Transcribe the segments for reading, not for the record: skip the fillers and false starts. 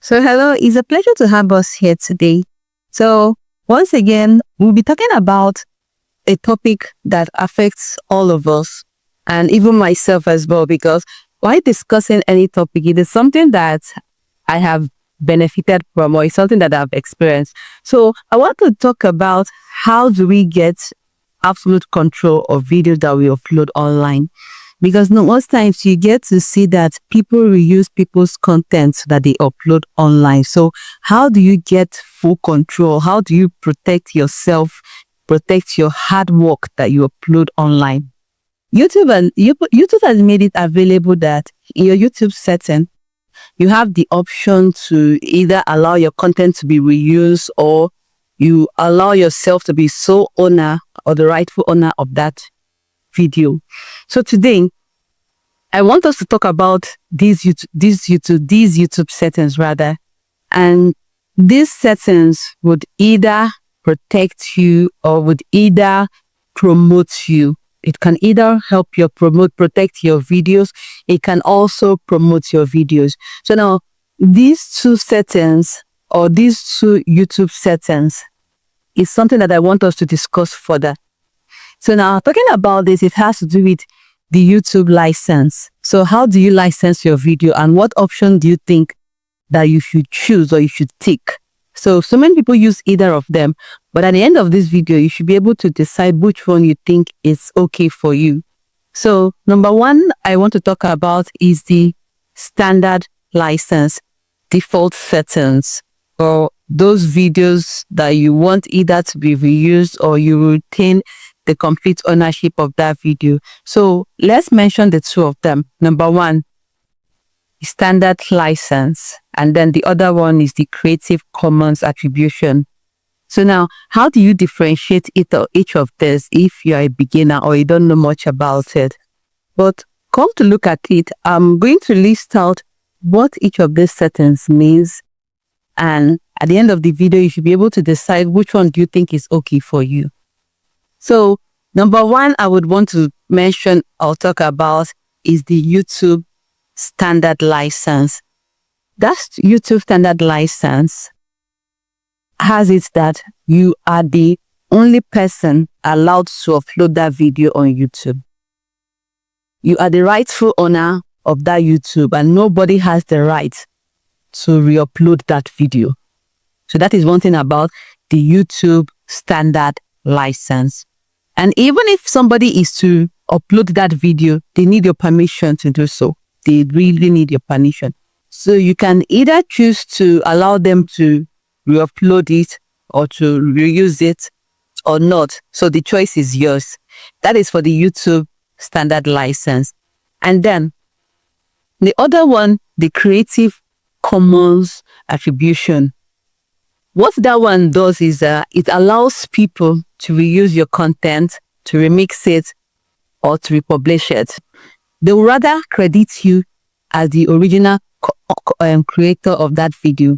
So hello, it's a pleasure to have us here today. So once again, we'll be talking about a topic that affects all of us and even myself as well, because while discussing any topic, it is something that I have benefited from or it's something that I've experienced. So I want to talk about how do we get absolute control of videos that we upload online. Because most times you get to see that people reuse people's content that they upload online. So how do you get full control? How do you protect yourself, protect your hard work that you upload online? YouTube has made it available that in your YouTube setting, you have the option to either allow your content to be reused or you allow yourself to be sole owner or the rightful owner of that video. So today, I want us to talk about these YouTube settings rather. And these settings would either protect you or would either promote you. It can either help you protect your videos. It can also promote your videos. So now these two settings or these two YouTube settings is something that I want us to discuss further. So now talking about this, it has to do with the YouTube license. So how do you license your video and what option do you think that you should choose or you should tick? So many people use either of them, but at the end of this video, you should be able to decide which one you think is okay for you. So number one, I want to talk about is the standard license default settings, or those videos that you want either to be reused or you retain the complete ownership of that video. So let's mention the two of them. Number one, standard license, and then the other one is the Creative Commons attribution. So now, how do you differentiate each of these if you're a beginner or you don't know much about it? But come to look at it, I'm going to list out what each of these settings means, and at the end of the video, you should be able to decide which one do you think is okay for you. So number one, I would want to mention or talk about is the YouTube standard license. That YouTube standard license has it that you are the only person allowed to upload that video on YouTube. You are the rightful owner of that YouTube and nobody has the right to re-upload that video. So that is one thing about the YouTube standard license. And even if somebody is to upload that video, they need your permission to do so. They really need your permission. So you can either choose to allow them to re-upload it or to reuse it or not. So the choice is yours. That is for the YouTube standard license. And then the other one, the Creative Commons attribution. What that one does is it allows people to reuse your content, to remix it, or to republish it. They will rather credit you as the original creator of that video.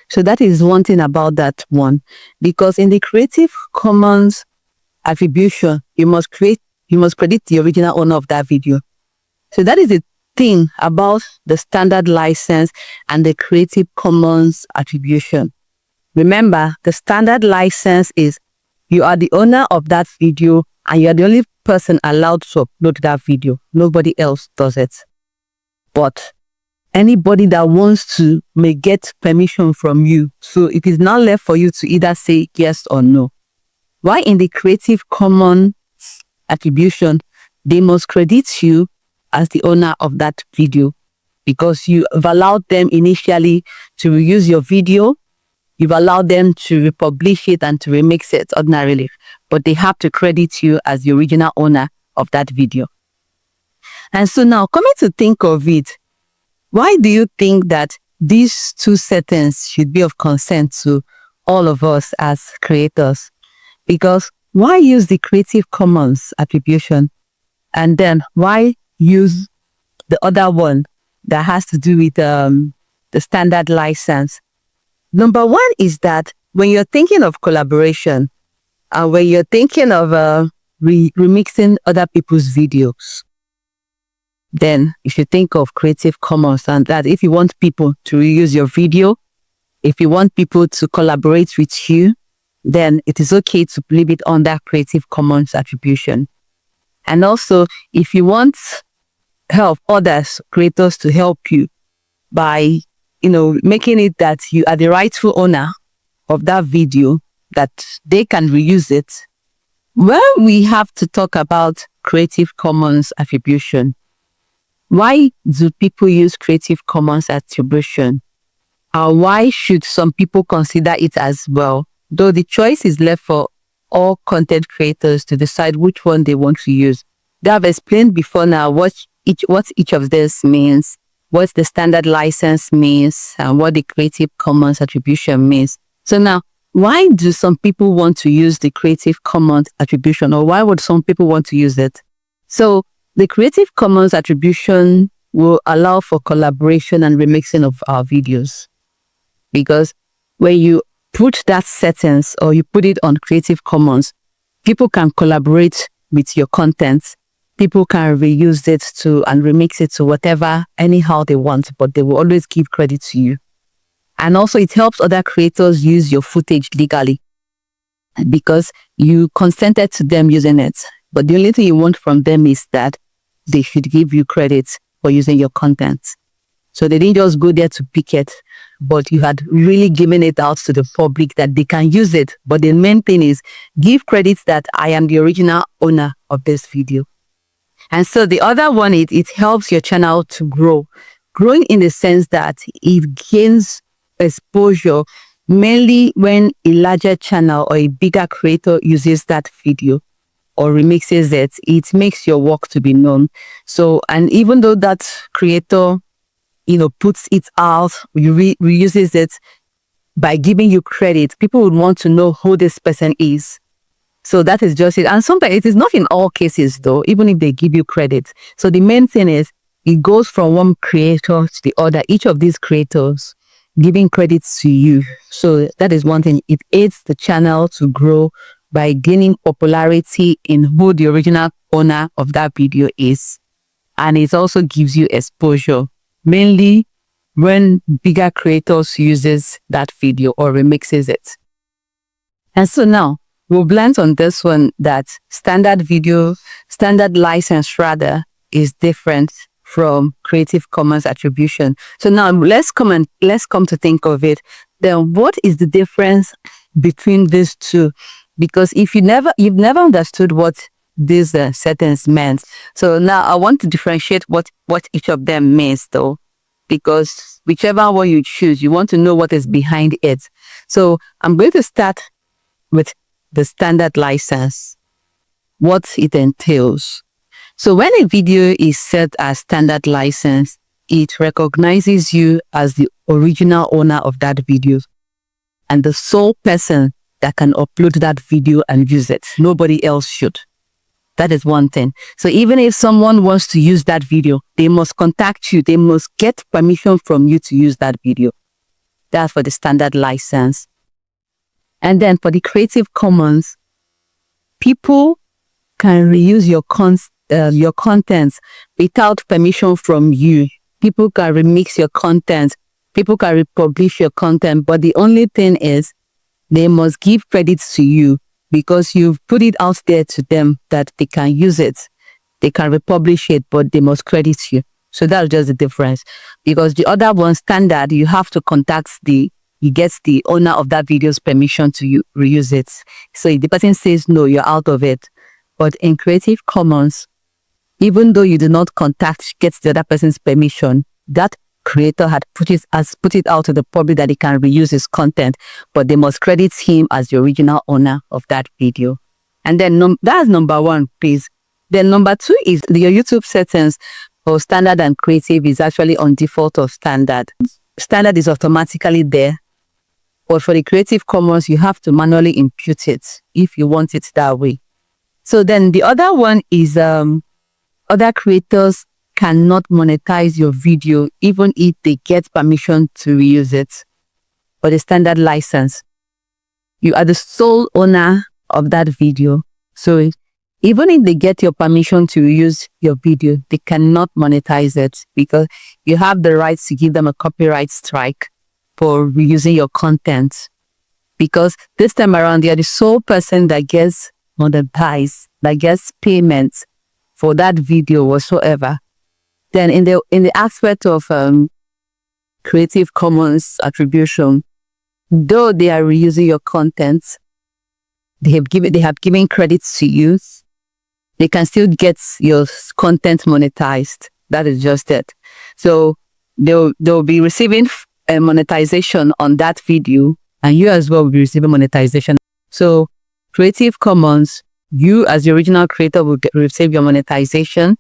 So that is one thing about that one. Because in the Creative Commons attribution, you must credit the original owner of that video. So that is the thing about the standard license and the Creative Commons attribution. Remember, the standard license is you are the owner of that video and you are the only person allowed to upload that video. Nobody else does it. But anybody that wants to may get permission from you. So it is now left for you to either say yes or no. While in the Creative Commons attribution, they must credit you as the owner of that video because you have allowed them initially to reuse your video. You've allowed them to republish it and to remix it ordinarily, but they have to credit you as the original owner of that video. And so now, coming to think of it, why do you think that these two settings should be of concern to all of us as creators? Because why use the Creative Commons attribution? And then why use the other one that has to do with the standard license? Number one is that when you're thinking of collaboration and when you're thinking of remixing other people's videos, then you should think of Creative Commons, and that if you want people to reuse your video, if you want people to collaborate with you, then it is okay to leave it under Creative Commons attribution. And also, if you want help others, creators, to help you by, making it that you are the rightful owner of that video, that they can reuse it, well, we have to talk about Creative Commons attribution. Why do people use Creative Commons attribution? Why should some people consider it as well? Though the choice is left for all content creators to decide which one they want to use. They have explained before now what each of this means, what the standard license means, and what the Creative Commons attribution means. So now, why do some people want to use the Creative Commons attribution, or why would some people want to use it? So the Creative Commons attribution will allow for collaboration and remixing of our videos. Because when you put that settings or you put it on Creative Commons, people can collaborate with your content. People can reuse it and remix it to whatever, anyhow they want, but they will always give credit to you. And also it helps other creators use your footage legally because you consented to them using it. But the only thing you want from them is that they should give you credit for using your content. So they didn't just go there to pick it, but you had really given it out to the public that they can use it. But the main thing is give credit that I am the original owner of this video. And so the other one, it helps your channel to grow. Growing in the sense that it gains exposure, mainly when a larger channel or a bigger creator uses that video or remixes it, it makes your work to be known. So, and even though that creator puts it out, reuses it, by giving you credit, people would want to know who this person is. So that is just it. And sometimes it is not in all cases though, even if they give you credit. So the main thing is it goes from one creator to the other, each of these creators giving credits to you. So that is one thing. It aids the channel to grow by gaining popularity in who the original owner of that video is. And it also gives you exposure, mainly when bigger creators uses that video or remixes it. And so now we'll learn on this one that standard license is different from Creative Commons attribution. So now let's come to think of it. Then what is the difference between these two? Because if you've never understood what these settings meant. So now I want to differentiate what each of them means though, because whichever one you choose, you want to know what is behind it. So I'm going to start with the standard license, what it entails. So when a video is set as standard license, it recognizes you as the original owner of that video and the sole person that can upload that video and use it. Nobody else should. That is one thing. So even if someone wants to use that video, they must contact you. They must get permission from you to use that video. That's for the standard license. And then for the Creative Commons, people can reuse your contents without permission from you. People can remix your content. People can republish your content. But the only thing is they must give credits to you because you've put it out there to them that they can use it. They can republish it, but they must credit you. So that's just the difference. Because the other one, standard, you have to contact you get the owner of that video's permission to reuse it. So if the person says no, you're out of it. But in Creative Commons, even though you do not get the other person's permission, that creator has put it out to the public that he can reuse his content, but they must credit him as the original owner of that video. And then that's number one, please. Then number two is your YouTube settings for standard and creative is actually on default of standard. Standard is automatically there. But for the Creative Commons, you have to manually impute it if you want it that way. So then the other one is other creators cannot monetize your video even if they get permission to reuse it. For the standard license, you are the sole owner of that video. So Even if they get your permission to use your video, they cannot monetize it because you have the right to give them a copyright strike for reusing your content. Because this time around, they are the sole person that gets monetized, that gets payments for that video whatsoever. Then in the aspect of Creative Commons attribution, though they are reusing your content, they have given credits to you, they can still get your content monetized. That is just it. So they'll be receiving monetization on that video, and you as well will be receiving monetization. So Creative Commons, you as the original creator will receive your monetization.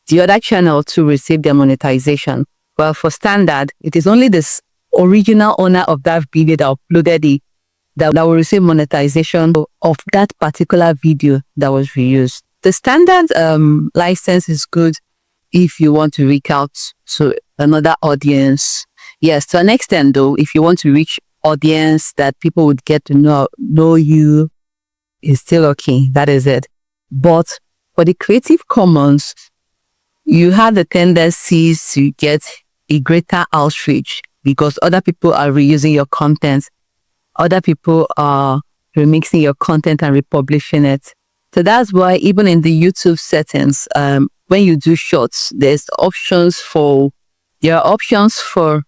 The other channel to receive their monetization. Well, for standard, it is only this original owner of that video that uploaded it that will receive monetization of that particular video that was reused. The standard license is good if you want to reach out to another audience. Yes, to an extent though, if you want to reach audience that people would get to know you, is still okay. That is it. But for the Creative Commons, you have the tendencies to get a greater outreach because other people are reusing your content. Other people are remixing your content and republishing it. So that's why even in the YouTube settings, when you do shorts, there are options for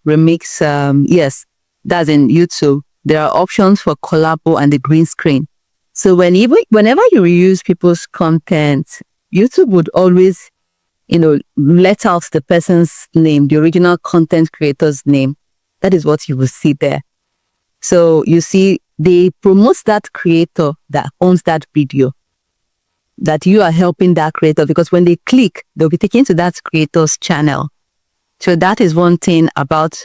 remix. Yes, that's in YouTube. There are options for collabo and the green screen. So whenever you reuse people's content, YouTube would always, let out the person's name, the original content creator's name. That is what you will see there. So you see, they promote that creator that owns that video, that you are helping that creator, because when they click, they'll be taken to that creator's channel. So that is one thing about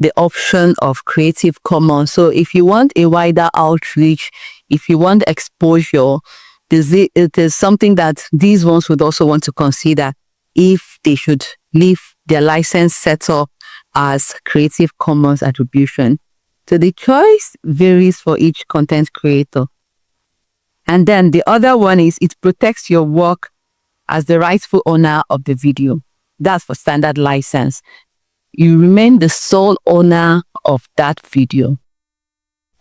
the option of Creative Commons. So if you want a wider outreach, if you want exposure, it is something that these ones would also want to consider if they should leave their license set up as Creative Commons attribution. So the choice varies for each content creator. And then the other one is it protects your work as the rightful owner of the video. That's for standard license. You remain the sole owner of that video.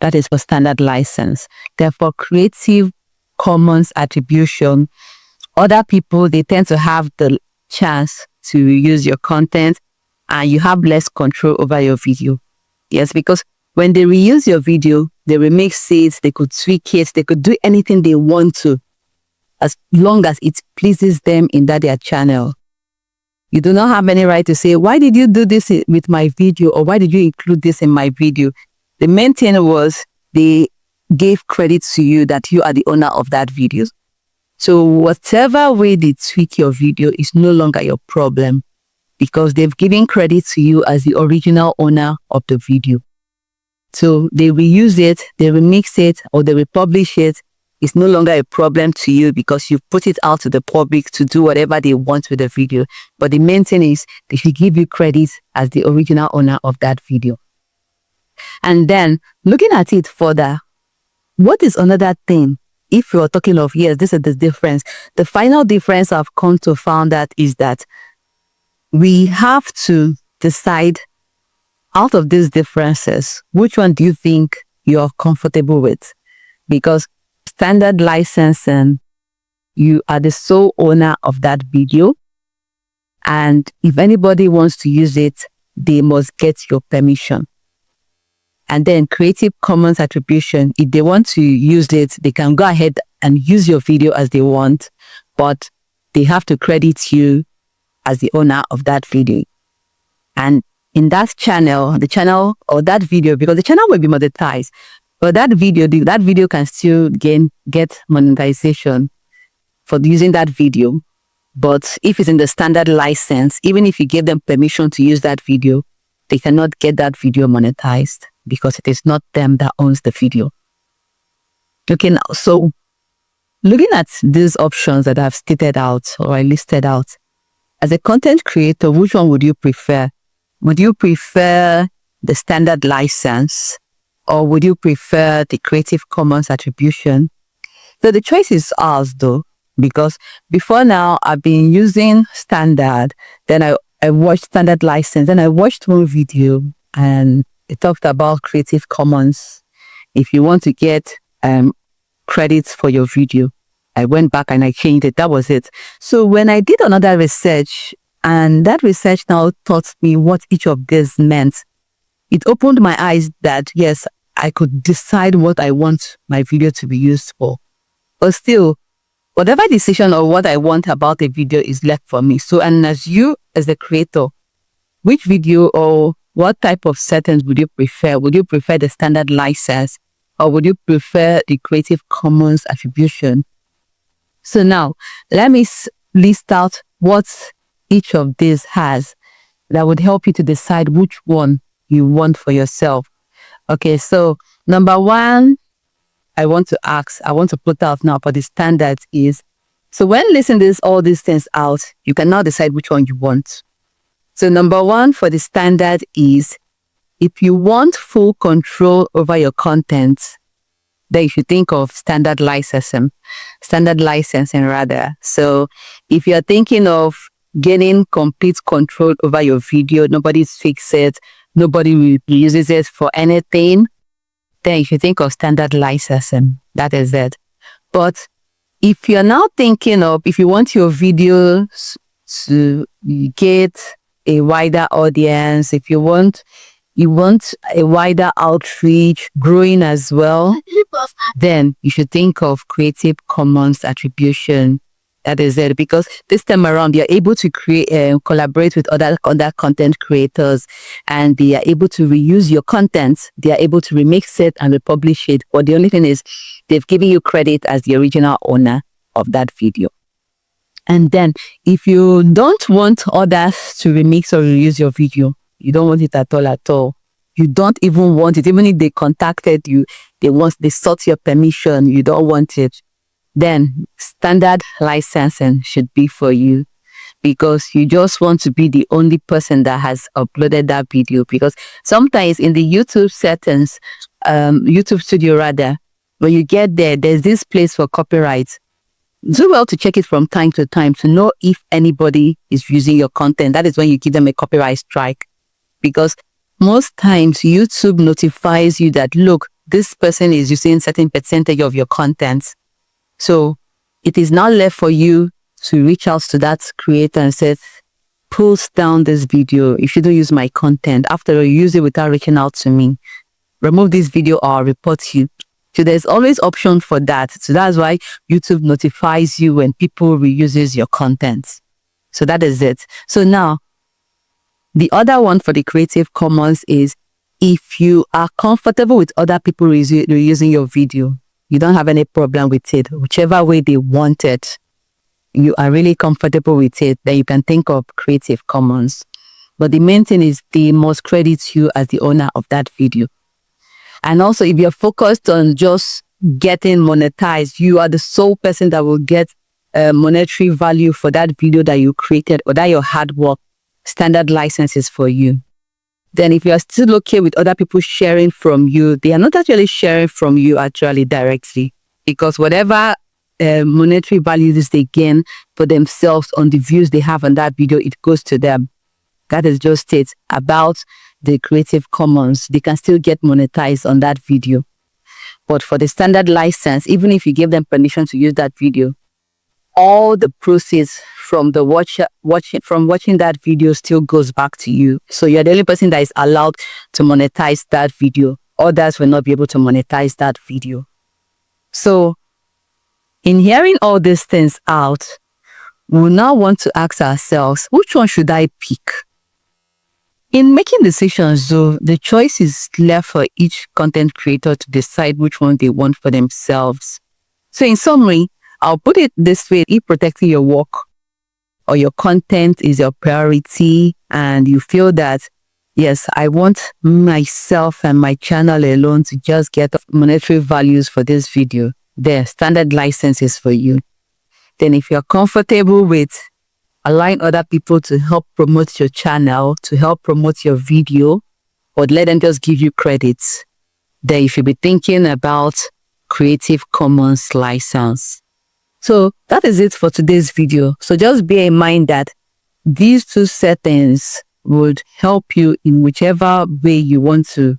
That is for standard license. Therefore, Creative Commons attribution, other people, they tend to have the chance to use your content and you have less control over your video. Yes, because when they reuse your video, they remix it, they could tweak it, they could do anything they want to, as long as it pleases them in their channel. You do not have any right to say, why did you do this with my video? Or why did you include this in my video? The main thing was they gave credit to you that you are the owner of that video. So whatever way they tweak your video is no longer your problem because they've given credit to you as the original owner of the video. So they reuse it, they remix it, or they republish it. It's no longer a problem to you because you put it out to the public to do whatever they want with the video. But the main thing is they should give you credit as the original owner of that video. And then looking at it further, what is another thing? If you're talking of, yes, this is the difference. The final difference I've come to find that is that we have to decide out of these differences, which one do you think you're comfortable with? Because standard licensing, you are the sole owner of that video. And if anybody wants to use it, they must get your permission. And then Creative Commons attribution, if they want to use it, they can go ahead and use your video as they want, but they have to credit you as the owner of that video. And in that channel, the channel or that video, because the channel will be monetized, but that video can still get monetization for using that video. But if it's in the standard license, even if you give them permission to use that video, they cannot get that video monetized because it is not them that owns the video. Okay, now, so looking at these options that I've stated out or I listed out, as a content creator, which one would you prefer? Would you prefer the standard license or would you prefer the Creative Commons attribution? So the choice is ours though. Because before now, I've been using standard. Then I watched standard license. Then I watched one video and it talked about Creative Commons. If you want to get credits for your video, I went back and I changed it. That was it. So when I did another research, and that research now taught me what each of these meant, it opened my eyes that yes, I could decide what I want my video to be used for. But still, whatever decision or what I want about a video is left for me. So, and as you, as the creator, which video or what type of settings would you prefer? Would you prefer the standard license or would you prefer the Creative Commons attribution? So now, let me list out what each of these has that would help you to decide which one you want for yourself. Okay, so number one, I want to put out now for the standards is, so when listing all these things out, you can now decide which one you want. So number one for the standard is, if you want full control over your content, then you should think of standard licensing rather. So if you're thinking of gaining complete control over your video, nobody's fixed it, nobody uses it for anything, then you should think of standard licensing. That is it. But if you're now thinking of, if you want your videos to get a wider audience, if you want a wider outreach, growing as well, then you should think of Creative Commons attribution. That is it. Because this time around, you're able to collaborate with other content creators, and they are able to reuse your content. They are able to remix it and republish it. But the only thing is, they've given you credit as the original owner of that video. And then, if you don't want others to remix or reuse your video, you don't want it at all. You don't even want it. Even if they contacted you, they sought your permission, you don't want it, then standard licensing should be for you, because you just want to be the only person that has uploaded that video. Because sometimes in the YouTube settings, YouTube Studio rather, when you get there, there's this place for copyright. Do well to check it from time to time to know if anybody is using your content. That is when you give them a copyright strike. Because most times YouTube notifies you that, look, this person is using certain percentage of your content. So it is now left for you to reach out to that creator and say, pulls down this video. If you don't use my content, after all, you use it without reaching out to me, remove this video or I'll report you. So there's always option for that. So that's why YouTube notifies you when people reuses your content. So that is it. So now, the other one for the Creative Commons is, if you are comfortable with other people reusing your video, you don't have any problem with it, whichever way they want it, you are really comfortable with it, then you can think of Creative Commons. But the main thing is they must credit you as the owner of that video. And also, if you're focused on just getting monetized, you are the sole person that will get monetary value for that video that you created or that your hard work, standard licenses for you. Then if you are still okay with other people sharing from you, they are not actually sharing from you actually directly, because whatever monetary values they gain for themselves on the views they have on that video, it goes to them. That is just it about the Creative Commons. They can still get monetized on that video. But for the standard license, even if you give them permission to use that video, all the proceeds from the watching that video still goes back to you. So you're the only person that is allowed to monetize that video. Others will not be able to monetize that video. So in hearing all these things out, we now want to ask ourselves, which one should I pick? In making decisions, though, the choice is left for each content creator to decide which one they want for themselves. So in summary, I'll put it this way: if protecting your work or your content is your priority and you feel that, yes, I want myself and my channel alone to just get monetary values for this video, the standard license is for you. Then if you're comfortable with allowing other people to help promote your channel, to help promote your video, or let them just give you credits, then you should be thinking about Creative Commons license. So that is it for today's video. So just bear in mind that these two settings would help you in whichever way you want to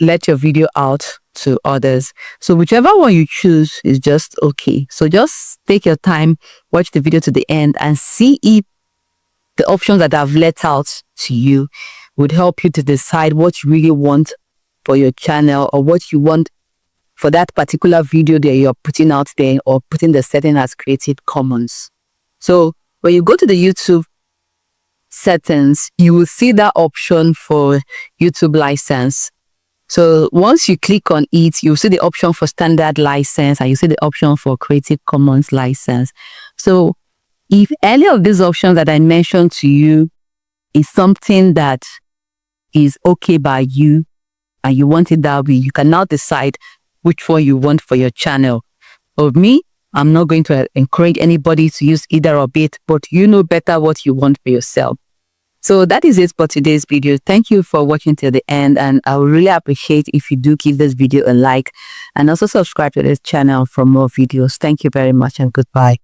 let your video out to others. So whichever one you choose is just okay. So just take your time, watch the video to the end and see if the options that I've let out to you would help you to decide what you really want for your channel or what you want for that particular video that you're putting out there, or putting the setting as Creative Commons. So when you go to the YouTube settings, you will see that option for YouTube license. So once you click on it, you'll see the option for standard license and you see the option for Creative Commons license. So if any of these options that I mentioned to you is something that is okay by you and you want it that way, you can now decide which one you want for your channel. Of me, I'm not going to encourage anybody to use either of it, but you know better what you want for yourself. So that is it for today's video. Thank you for watching till the end, and I would really appreciate if you do give this video a like and also subscribe to this channel for more videos. Thank you very much and goodbye.